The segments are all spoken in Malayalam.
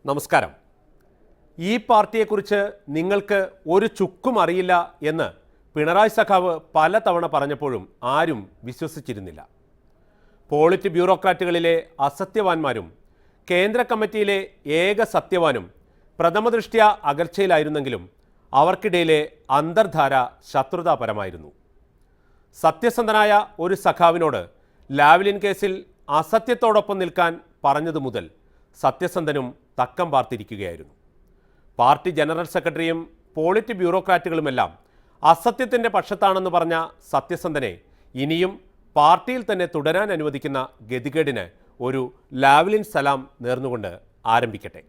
നമസ്കാരം. ഈ പാർട്ടിയെക്കുറിച്ച് നിങ്ങൾക്ക് ഒരു ചുക്കും അറിയില്ല എന്ന് പിണറായി സഖാവ് പലതവണ പറഞ്ഞപ്പോഴും ആരും വിശ്വസിച്ചിരുന്നില്ല. പോളിറ്റ് ബ്യൂറോക്രാറ്റുകളിലെ അസത്യവാന്മാരും കേന്ദ്ര കമ്മിറ്റിയിലെ ഏക സത്യവാനും പ്രഥമദൃഷ്ട്യാ അകൽച്ചയിലായിരുന്നെങ്കിലും അവർക്കിടയിലെ അന്തർധാര ശത്രുതാപരമായിരുന്നു. സത്യസന്ധനായ ഒരു സഖാവിനോട് ലാവ്ലിൻ കേസിൽ അസത്യത്തോടൊപ്പം നിൽക്കാൻ പറഞ്ഞതു മുതൽ സത്യസന്ധനും തക്കം പാർത്തിരിക്കുകയായിരുന്നു. പാർട്ടി ജനറൽ സെക്രട്ടറിയും പോളിറ്റ് ബ്യൂറോക്രാറ്റുകളുമെല്ലാം അസത്യത്തിൻ്റെ പക്ഷത്താണെന്ന് പറഞ്ഞ സത്യസന്ധനെ ഇനിയും പാർട്ടിയിൽ തന്നെ തുടരാൻ അനുവദിക്കുന്ന ഗതികേടിന് ഒരു ലാവ്ലിൻ സലാം നേർന്നുകൊണ്ട് ആരംഭിക്കട്ടെ.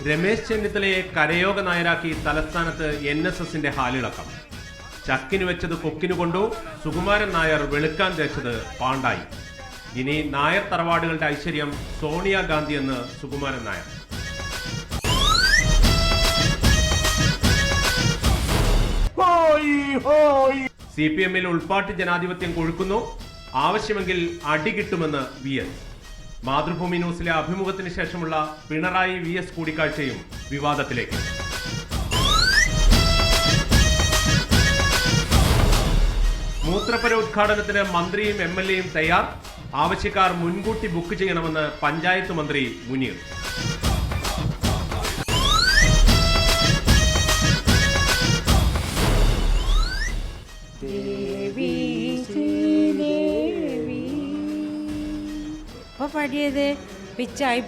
രമേശ് ചെന്നിത്തലയെ കരയോഗ നായരാക്കി തലസ്ഥാനത്ത് NSSന്റെ ഹാലിളക്കം. ചക്കിന് വെച്ചത് കൊക്കിനു കൊണ്ടു, സുകുമാരൻ നായർ വെളുക്കാൻ തേച്ചത് പാണ്ടായി. ഇനി നായർ തറവാടുകളുടെ ഐശ്വര്യം സോണിയാഗാന്ധി എന്ന് സുകുമാരൻ നായർ. CPM-ൽ ഉൾപാട്ട് ജനാധിപത്യം കൊഴുക്കുന്നു, ആവശ്യമെങ്കിൽ അടി കിട്ടുമെന്ന് VS. മാതൃഭൂമി ന്യൂസിലെ അഭിമുഖത്തിന് ശേഷമുള്ള പിണറായി VS കൂടിക്കാഴ്ചയും വിവാദത്തിലേക്ക്. മൂത്രപ്പുര ഉദ്ഘാടനത്തിന് മന്ത്രിയും MLA-യും തയ്യാർ. ആവശ്യക്കാർ മുൻകൂട്ടി ബുക്ക് ചെയ്യണമെന്ന് പഞ്ചായത്ത് മന്ത്രി മുനീർ.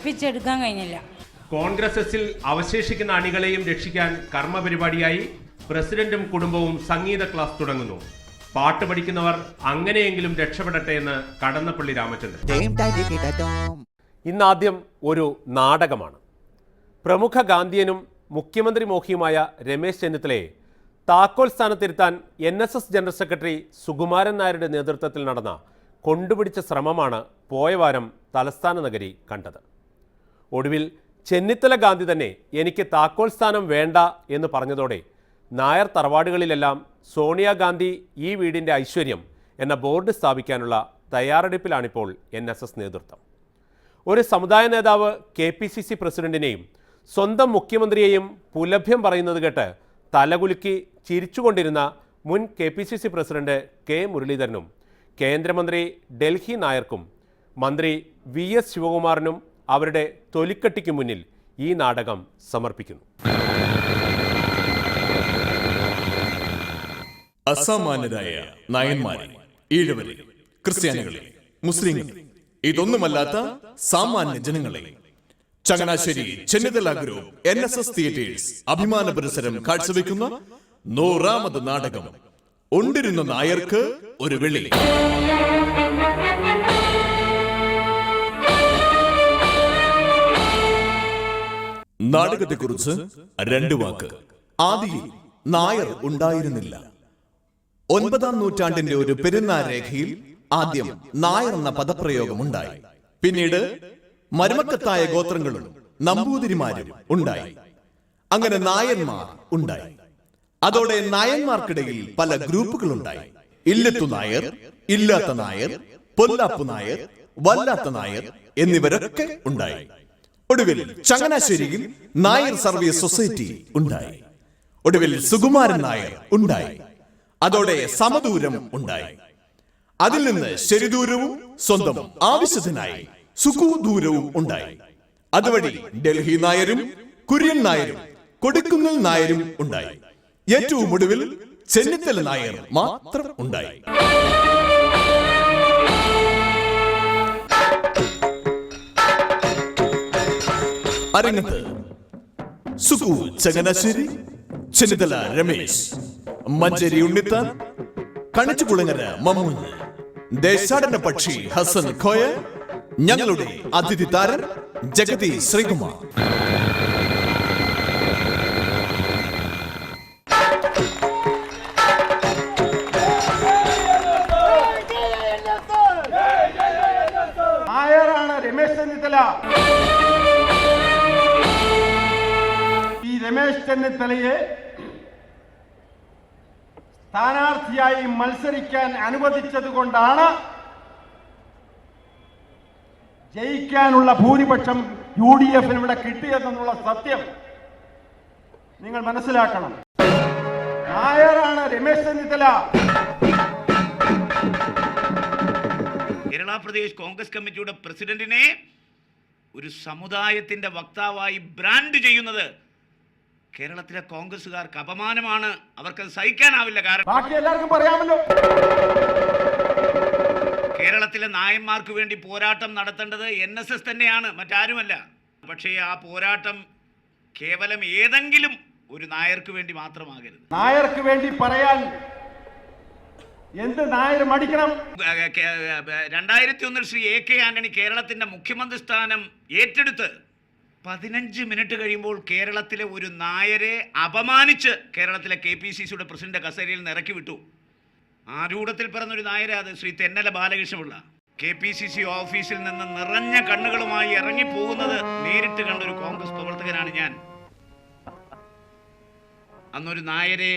പിച്ചെടുക്കാൻ കഴിഞ്ഞില്ല. കോൺഗ്രസ് എസിൽ അവശേഷിക്കുന്ന അണികളെയും രക്ഷിക്കാൻ കർമ്മപരിപാടിയായി പ്രസിഡന്റും കുടുംബവും സംഗീത ക്ലാസ് തുടങ്ങുന്നു. പാട്ട് പഠിക്കുന്നവർ അങ്ങനെയെങ്കിലും രക്ഷപ്പെടട്ടെ എന്ന് കടന്നപ്പള്ളി രാമചന്ദ്രൻ. ഇന്നാദ്യം ഒരു നാടകമാണ്. പ്രമുഖ ഗാന്ധിയനും മുഖ്യമന്ത്രി മോഹിയുമായ രമേശ് ചെന്നിത്തലയെ താക്കോൽ സ്ഥാനത്തിരുത്താൻ NSS ജനറൽ സെക്രട്ടറി സുകുമാരൻ നായരുടെ നേതൃത്വത്തിൽ നടന്ന കൊണ്ടുപിടിച്ച ശ്രമമാണ് പോയ വാരം തലസ്ഥാന നഗരി കണ്ടത്. ഒടുവിൽ ചെന്നിത്തല ഗാന്ധി തന്നെ എനിക്ക് താക്കോൽ സ്ഥാനം വേണ്ട എന്ന് പറഞ്ഞതോടെ നായർ തറവാടുകളിലെല്ലാം സോണിയാഗാന്ധി ഈ വീടിൻ്റെ ഐശ്വര്യം എന്ന ബോർഡ് സ്ഥാപിക്കാനുള്ള തയ്യാറെടുപ്പിലാണിപ്പോൾ NSS നേതൃത്വം. ഒരു സമുദായ നേതാവ് KPCC പ്രസിഡന്റിനെയും സ്വന്തം മുഖ്യമന്ത്രിയെയും പുലഭ്യം പറയുന്നത് കേട്ട് തലകുലുക്കി ചിരിച്ചുകൊണ്ടിരുന്ന മുൻ KPCC പ്രസിഡന്റ് K മുരളീധരനും കേന്ദ്രമന്ത്രി ഡൽഹി നായർക്കും മന്ത്രി VS ശിവകുമാറിനും അവരുടെ തൊലിക്കട്ടിക്ക് മുന്നിൽ ഈ നാടകം സമർപ്പിക്കുന്നു. അസാമാന്യരായ നായന്മാരെ, ഈഴവരെ, ക്രിസ്ത്യാനികളെ, മുസ്ലിങ്ങളെ, ഇതൊന്നുമല്ലാത്ത സാമാന്യ ജനങ്ങളെ Changanassery Chennithala group NSS theatres അഭിമാന പുരസ്സരം കാഴ്ചവെക്കുന്ന 100ാമത് നാടകം ഉണ്ടിരുന്ന നായർക്ക് ഒരു വിളി. നാടകത്തെക്കുറിച്ച് 2 വാക്ക്. ആദിയിൽ നായർ ഉണ്ടായിരുന്നില്ല. 9ാം നൂറ്റാണ്ടിന്റെ ഒരു പെരുന്നാരേഖയിൽ ആദ്യം നായർ എന്ന പദപ്രയോഗം ഉണ്ടായി. പിന്നീട് മരുമക്കത്തായ ഗോത്രങ്ങളും നമ്പൂതിരിമാരും ഉണ്ടായി. അങ്ങനെ നായന്മാർ ഉണ്ടായി. അതോടെ നായന്മാർക്കിടയിൽ പല ഗ്രൂപ്പുകളുണ്ടായി. ഇല്ലത്തു നായർ, ഇല്ലാത്ത നായർ, പൊല്ലാപ്പു നായർ, വല്ലാത്ത നായർ എന്നിവരൊക്കെ ഉണ്ടായി. ഒടുവിൽ ചങ്ങനാശ്ശേരിയിൽ നായർ സർവീസ് സൊസൈറ്റി ഉണ്ടായി. ഒടുവിൽ സുകുമാരൻ നായർ ഉണ്ടായി. അതോടെ സമദൂരം ഉണ്ടായി. അതിൽ നിന്ന് ശരിദൂരവും സ്വന്തം ആവശ്യത്തിനായി സുഖദൂരവും ഉണ്ടായി. അതുവഴി ഡൽഹി നായരും കുര്യൻ നായരും കൊടുക്കുന്നിൽ നായരും ഉണ്ടായി. ഏറ്റവും ഒടുവിൽ ചെന്നിത്തല നായർ മാത്രം ഉണ്ടായി. അരങ്ങത്ത് സുഖു ചങ്ങനാശ്ശേരി, ചെന്നിത്തല രമേശ്, മഞ്ചേരി ഉണ്ണിത്താൻ, കണിച്ചുകുളങ്ങര മമ്മൂഞ്ഞ്, ദേശാടന പക്ഷി ഹസൻ ഖോയ, ഞങ്ങളുടെ അതിഥി താരം ജഗതി ശ്രീകുമാർ. നായരാണ് രമേശ് ചെന്നിത്തല. ഈ രമേശ് ചെന്നിത്തലയെ സ്ഥാനാർത്ഥിയായി മത്സരിക്കാൻ അനുവദിച്ചതുകൊണ്ടാണ് ജയിക്കാനുള്ള ഭൂരിപക്ഷം UDF ഇവിടെ കിട്ടിയതെന്നുള്ള സത്യം നിങ്ങൾ മനസ്സിലാക്കണം. നായരാണ് രമേശ് ചെന്നിത്തല. കേരള പ്രദേശ് കോൺഗ്രസ് കമ്മിറ്റിയുടെ പ്രസിഡന്റിനെ ഒരു സമുദായത്തിന്റെ വക്താവായി ബ്രാൻഡ് ചെയ്യുന്നത് കേരളത്തിലെ കോൺഗ്രസുകാർക്ക് അപമാനമാണ്. അവർക്കത് സഹിക്കാനാവില്ല. കാരണം ബാക്കി എല്ലാവർക്കും പറയാമല്ലോ. കേരളത്തിലെ നായന്മാർക്ക് വേണ്ടി പോരാട്ടം നടത്തേണ്ടത് NSS തന്നെയാണ്, മറ്റാരുമല്ല. പക്ഷേ ആ പോരാട്ടം കേവലം ഏതെങ്കിലും ഒരു നായർക്ക് വേണ്ടി മാത്രമാകരുത്. നായർക്ക് വേണ്ടി പറയാൻ എന്ത് നായർ മടിക്കണം? 2001 ശ്രീ AK ആന്റണി കേരളത്തിന്റെ മുഖ്യമന്ത്രി സ്ഥാനം ഏറ്റെടുത്ത് 15 മിനിറ്റ് കഴിയുമ്പോൾ കേരളത്തിലെ ഒരു നായരെ അപമാനിച്ച് കേരളത്തിലെ KPCCയുടെ പ്രസിഡന്റ് കസേരയിൽ നിന്ന് ഇറക്കി വിട്ടു. ആരൂഢത്തിൽ പറഞ്ഞൊരു നായരെ അത് ശ്രീ തെന്നല ബാലകൃഷ്ണപിള്ള. KPCC ഓഫീസിൽ നിന്ന് നിറഞ്ഞ കണ്ണുകളുമായി ഇറങ്ങിപ്പോകുന്നത് നേരിട്ട് കണ്ടൊരു കോൺഗ്രസ് പ്രവർത്തകനാണ് ഞാൻ. അന്നൊരു നായരെ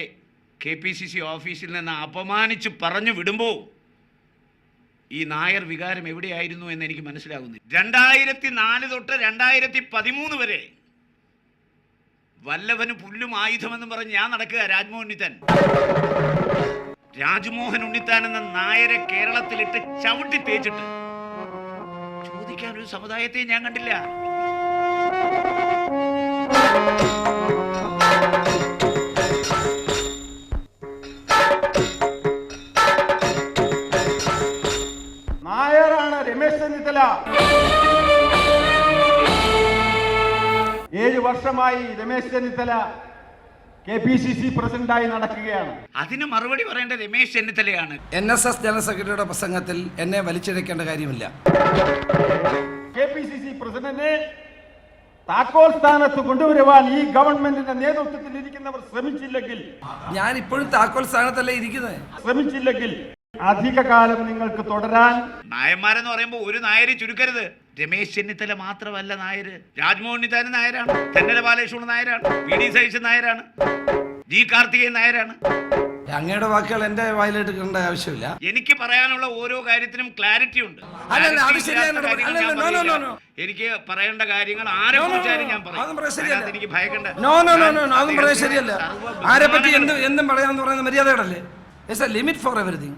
KPCC ഓഫീസിൽ നിന്ന് അപമാനിച്ച് പറഞ്ഞു വിടുമ്പോൾ ഈ നായർ വികാരം എവിടെയായിരുന്നു എന്ന് എനിക്ക് മനസ്സിലാകുന്നില്ല. 2004 തൊട്ട് 2013 വരെ വല്ലഭന് പുല്ലും ആയുധമെന്ന് പറഞ്ഞ് ഞാൻ നടക്കുക. രാജ്മോഹൻ ഉണ്ണിത്താൻ എന്ന നായരെ കേരളത്തിലിട്ട് ചവിട്ടി തേച്ചിട്ട് ചോദിക്കാൻ ഒരു സമുദായത്തെ ഞാൻ കണ്ടില്ല. നായരാണ് രമേശ് ചെന്നിത്തല. 7 വർഷമായി രമേശ് ചെന്നിത്തല KPCC പ്രസിഡന്റായി നടക്കുകയാണ്. അതിന് മറുപടി പറയേണ്ട രമേശ് ചെന്നിത്തലയാണ്. NSS ജനറൽ സെക്രട്ടറിയുടെ പ്രസംഗത്തിൽ എന്നെ വലിച്ചിഴക്കേണ്ട കാര്യമില്ല. KPCC പ്രസിഡന്റിനെ താക്കോൽ സ്ഥാനത്ത് കൊണ്ടുവരുവാൻ ഈ ഗവൺമെന്റിന്റെ നേതൃത്വത്തിൽ ഇരിക്കുന്നവർ ഞാൻ ഇപ്പോഴും താക്കോൽ സ്ഥാനത്തല്ലേ ശ്രമിച്ചില്ലെങ്കിൽ അധികകാലം നിങ്ങൾക്ക് തുടരാൻ. നായന്മാരെന്ന് പറയുമ്പോൾ ഒരു നായരെ ചുരുക്കരുത്. രമേശ് ചെന്നിത്തല മാത്രമല്ല നായര്. രാജ്മോഹൻ ഉണ്ണിത്താൻ നായരാണ്, തെന്നല ബാലകൃഷ്ണൻ നായരാണ്, PD സതീശൻ നായരാണ്, G കാർത്തികേയൻ നായരാണ്. അങ്ങയുടെ വാക്കുകൾ എന്റെ വായിലെടുക്കേണ്ട ആവശ്യമില്ല. എനിക്ക് പറയാനുള്ള ഓരോ കാര്യത്തിനും ക്ലാരിറ്റി ഉണ്ട്. എനിക്ക് പറയേണ്ട കാര്യങ്ങൾ ആരെ കുറിച്ചാലും ഞാൻ പറയും. എനിക്ക് ഭയക്കണ്ട. ശരിയല്ല. ആരെ പറ്റി എന്തും പറയാന്ന് പറയുന്ന മര്യാദകളല്ലേ? Limit for everything.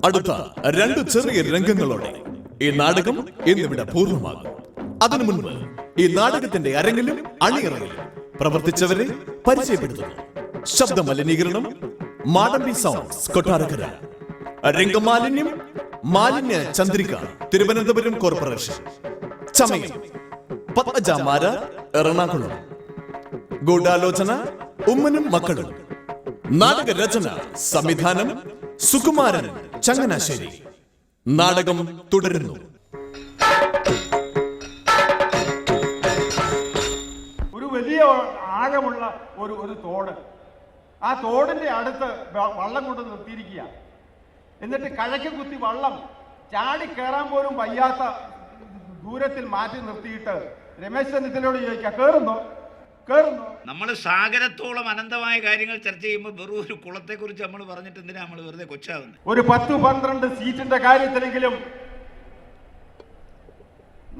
അടുത്ത 2 ചെറിയ രംഗങ്ങളോടെ ഈ നാടകം ഇന്നിവിടെ പൂർണ്ണമാകും. അതിനു മുൻപ് ഈ നാടകത്തിന്റെ അരങ്ങിലും അണിയറയിലും പ്രവർത്തിച്ചവരെ പരിചയപ്പെടുത്തുന്നു. ശബ്ദ മലിനീകരണം മാടമ്പി സൗണ്ട്സ് കൊട്ടാരക്കര, രംഗമാലിന്യം മാലിന്യ ചന്ദ്രിക തിരുവനന്തപുരം കോർപ്പറേഷൻ, ചമയം പത്മജാമാര എറണാകുളം, ഗൂഢാലോചന ഉമ്മനും മക്കളും, നാടക രചന സംവിധാനം സുകുമാരൻ ചങ്ങനാശ്ശേരി. നാടകം തുടരുന്നു. ഒരു വലിയ ആഴമുള്ള ഒരു തോട്, ആ തോടിന്റെ അടുത്ത് വള്ളം കൊണ്ട് നിർത്തിയിരിക്കുക. എന്നിട്ട് കഴക്ക് കുത്തി വള്ളം ചാടി കയറാൻ പോലും വയ്യാത്ത ദൂരത്തിൽ മാറ്റി നിർത്തിയിട്ട് രമേശ് ചെന്നിത്തലയോട് ചോദിക്കുക, കയറുന്നോ? നമ്മൾ സാഗരത്തോളം അനന്തമായ കാര്യങ്ങൾ ചർച്ച ചെയ്യുമ്പോൾ വെറും ഒരു കുളത്തെ കുറിച്ച് നമ്മൾ പറഞ്ഞിട്ട് എന്തിനാ നമ്മൾ വെറുതെ കൊച്ചാവുന്നത്? ഒരു 10-12 സീറ്റിന്റെ കാര്യത്തിലെങ്കിലും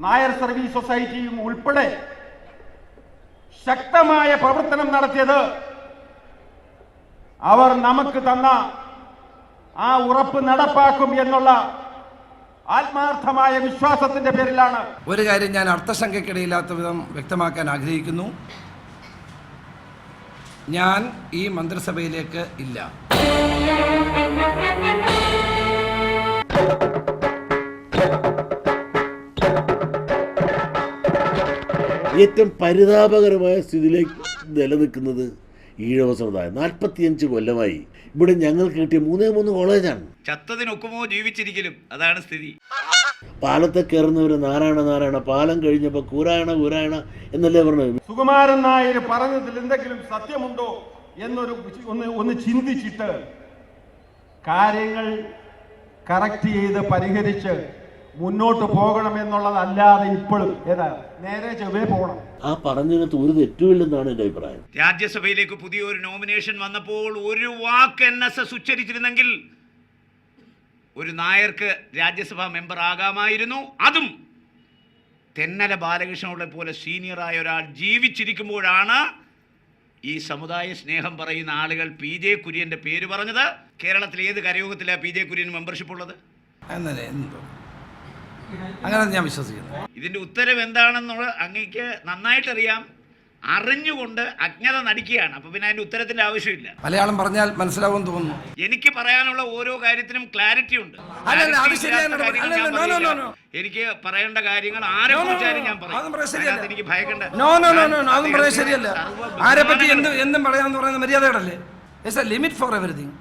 നായർ സർവീസ് സൊസൈറ്റിയും ഉൾപ്പെടെ ശക്തമായ പ്രവർത്തനം നടത്തിയത് അവർ നമുക്ക് തന്ന ആ ഉറപ്പ് നടപ്പാക്കും എന്നുള്ള ആത്മാർത്ഥമായ വിശ്വാസത്തിന്റെ പേരിലാണ്. ഒരു കാര്യം ഞാൻ അർത്ഥശങ്കയ്ക്കിടയില്ലാത്ത വിധം വ്യക്തമാക്കാൻ ആഗ്രഹിക്കുന്നു. ഞാൻ ഈ മന്ത്രിസഭയിലേക്ക് ഇല്ല. ഏറ്റവും പരിതാപകരമായ സ്ഥിതിയിലേക്ക് നിലനിൽക്കുന്നത് ഈഴവ സമുദായം. 45 കൊല്ലമായി ഇവിടെ ഞങ്ങൾക്ക് കിട്ടിയ 3 കോളേജാണ്. ചത്തതിനൊക്കുമോ ജീവിച്ചിരിക്കലും, അതാണ് സ്ഥിതി. പാലത്തെ കയറുന്നവര് നാരായണ, പാലം കഴിഞ്ഞപ്പോ കൂരായണ എന്നല്ലേ പറഞ്ഞത്. സുകുമാരൻ നായർ പറഞ്ഞതിൽ എന്തെങ്കിലും സത്യമുണ്ടോ ഒന്ന് ചിന്തിച്ചിട്ട് കാര്യങ്ങൾ കറക്റ്റ് ചെയ്ത് പരിഹരിച്ച് മുന്നോട്ട് പോകണം എന്നുള്ളതല്ലാതെ ഇപ്പോഴും ഏതാ നേരെ ചൊവ്വേ പോകണം. ആ പറഞ്ഞതിനകത്ത് ഒരു തെറ്റുമില്ലെന്നാണ് എൻ്റെ അഭിപ്രായം. രാജ്യസഭയിലേക്ക് പുതിയൊരു നോമിനേഷൻ വന്നപ്പോൾ ഒരു വാക്ക് NSS ഉച്ചരിച്ചിരുന്നെങ്കിൽ ഒരു നായർക്ക് രാജ്യസഭാ മെമ്പർ ആകാമായിരുന്നു. അതും തെന്നല ബാലകൃഷ്ണനെ പോലെ സീനിയറായ ഒരാൾ ജീവിച്ചിരിക്കുമ്പോഴാണ് ഈ സമുദായ സ്നേഹം പറയുന്ന ആളുകൾ PJ കുര്യൻ്റെ പേര് പറഞ്ഞത്. കേരളത്തിൽ ഏത് കരയോഗത്തിലാണ് PJ കുര്യൻ മെമ്പർഷിപ്പ് ഉള്ളത്? അങ്ങനെ ഞാൻ വിശ്വസിക്കുന്നു. ഇതിൻ്റെ ഉത്തരവ് എന്താണെന്നുള്ള അങ്ങേക്ക് നന്നായിട്ടറിയാം. അറിഞ്ഞുകൊണ്ട് അജ്ഞത നടിക്കുകയാണ്. അപ്പൊ പിന്നെ അതിന്റെ ഉത്തരത്തിന്റെ ആവശ്യമില്ല. മലയാളം പറഞ്ഞാൽ മനസ്സിലാവുമെന്ന് തോന്നുന്നു. എനിക്ക് പറയാനുള്ള ഓരോ കാര്യത്തിനും ക്ലാരിറ്റി ഉണ്ട്. എനിക്ക് പറയേണ്ട കാര്യങ്ങൾ ആരെ കുറിച്ചാലും ഞാൻ പറയും. എനിക്ക് ഭയക്കണ്ട. അതും പറയാൻ ശരിയല്ല. ആരെ പറ്റി എന്തും പറയാന്ന് പറയുന്ന മര്യാദകളല്ലേ? Limit for everything.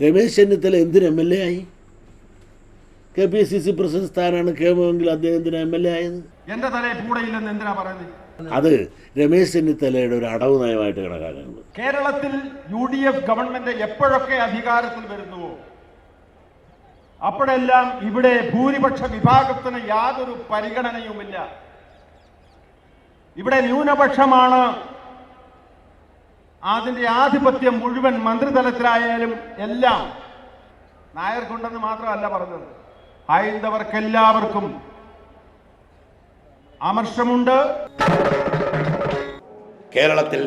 Ramesh Chennithala എന്തിന് MLA ആയി? KPCC പ്രസിഡന്റ് സ്ഥാനമാണ് കേമെങ്കിൽ അദ്ദേഹത്തിന് MLA ആയത്. എന്റെ തലയിൽ കൂടെയില്ലെന്ന് എന്തിനാ പറയുന്നത്? അത് രമേശ് ചെന്നിത്തലയുടെ ഒരു അടവ് നയമായിട്ട് കണക്കാക്കുന്നത്. കേരളത്തിൽ UDF ഗവൺമെന്റ് എപ്പോഴൊക്കെ അധികാരത്തിൽ വരുന്നുവോ അപ്പോഴെല്ലാം ഇവിടെ ഭൂരിപക്ഷ വിഭാഗത്തിന് യാതൊരു പരിഗണനയുമില്ല. ഇവിടെ ന്യൂനപക്ഷമാണ്. അതിന്റെ ആധിപത്യം മുഴുവൻ മന്ത്രിതലത്തിലായാലും എല്ലാം നായർക്കുണ്ടെന്ന് മാത്രമല്ല പറഞ്ഞത്, ഹൈന്ദവർക്കെല്ലാവർക്കും അമർഷമുണ്ട്. കേരളത്തിൽ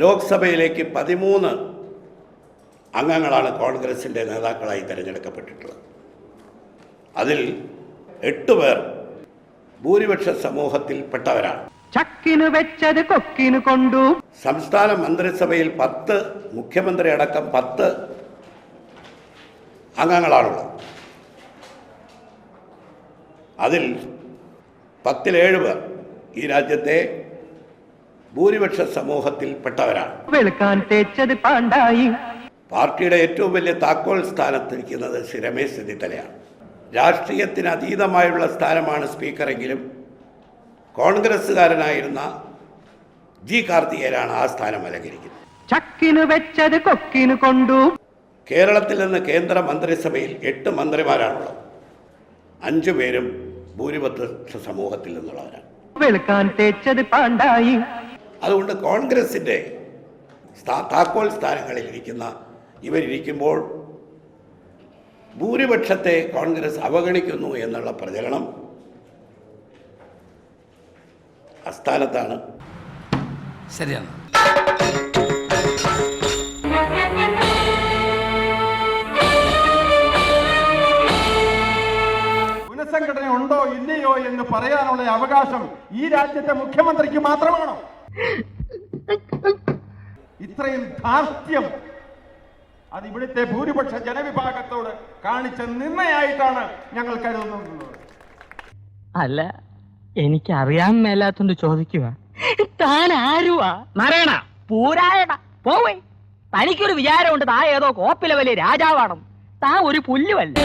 ലോക്സഭയിലേക്ക് 13 അംഗങ്ങളാണ് കോൺഗ്രസിൻ്റെ നേതാക്കളായി തിരഞ്ഞെടുക്കപ്പെട്ടിട്ടുള്ളത്. അതിൽ 8 പേർ ഭൂരിപക്ഷ സമൂഹത്തിൽപ്പെട്ടവരാണ്. ചക്കിനു വെച്ചത് കൊക്കിനു കൊണ്ടു. സംസ്ഥാന മന്ത്രിസഭയിൽ 10 മുഖ്യമന്ത്രി അടക്കം 10 അംഗങ്ങളാണുള്ളത്. അതിൽ 10-ൽ 7 പേർ ഈ രാജ്യത്തെ ഭൂരിപക്ഷ സമൂഹത്തിൽപ്പെട്ടവരാണ്. വെളുക്കാൻ തേച്ചത് പാണ്ടായി. പാർട്ടിയുടെ ഏറ്റവും വലിയ താക്കോൽ സ്ഥാനത്തിരിക്കുന്നത് ശ്രീ രമേശ് ചെന്നിത്തലയാണ്. രാഷ്ട്രീയത്തിന് അതീതമായുള്ള സ്ഥാനമാണ് സ്പീക്കറെങ്കിലും കോൺഗ്രസ്സുകാരനായിരുന്ന G. കാർത്തികേയനാണ് ആ സ്ഥാനം അലങ്കരിക്കുന്നത്. ചക്കിനു വെച്ചത് കൊക്കിനു കൊണ്ടു. കേരളത്തിൽ നിന്ന് കേന്ദ്ര മന്ത്രിസഭയിൽ 8 മന്ത്രിമാരാണുള്ളത്. 5 പേരും ഭൂരിപക്ഷ സമൂഹത്തിൽ നിന്നുള്ളവരാണ്. വെളുക്കാൻ തേച്ചത് പാണ്ടായി. അതുകൊണ്ട് കോൺഗ്രസിൻ്റെ താക്കോൽ സ്ഥാനങ്ങളിൽ ഇരിക്കുന്ന ഇവരിയ്ക്കുമ്പോൾ ഭൂരിപക്ഷത്തെ കോൺഗ്രസ് അവഗണിക്കുന്നു എന്നുള്ള പ്രചരണം അസ്ഥാനത്താണ്. ശരിയാണ്. പുനഃസംഘടന ഉണ്ടോ ഇല്ലയോ എന്ന് പറയാനുള്ള അവകാശം ഈ രാജ്യത്തെ മുഖ്യമന്ത്രിക്ക് മാത്രമാണോ? ഇത്രയും ധാർഷ്ട്യം അത് ഇവിടുത്തെ ഭൂരിപക്ഷ ജനവിഭാഗത്തോട് കാണിച്ച നിന്നയായിട്ടാണ് ഞങ്ങൾ കരുതുന്നത്. അല്ല, എനിക്കറിയാൻ മേലാത്തോണ്ട് ചോദിക്കുക. താൻ ആരുവാ? മറയണ പൂരായണ പോവേ. തനിക്കൊരു വിചാരമുണ്ട് താ ഏതോ കോപ്പിലെ വലിയ രാജാവാണെന്ന്. താ ഒരു പുല്ലുവല്ല.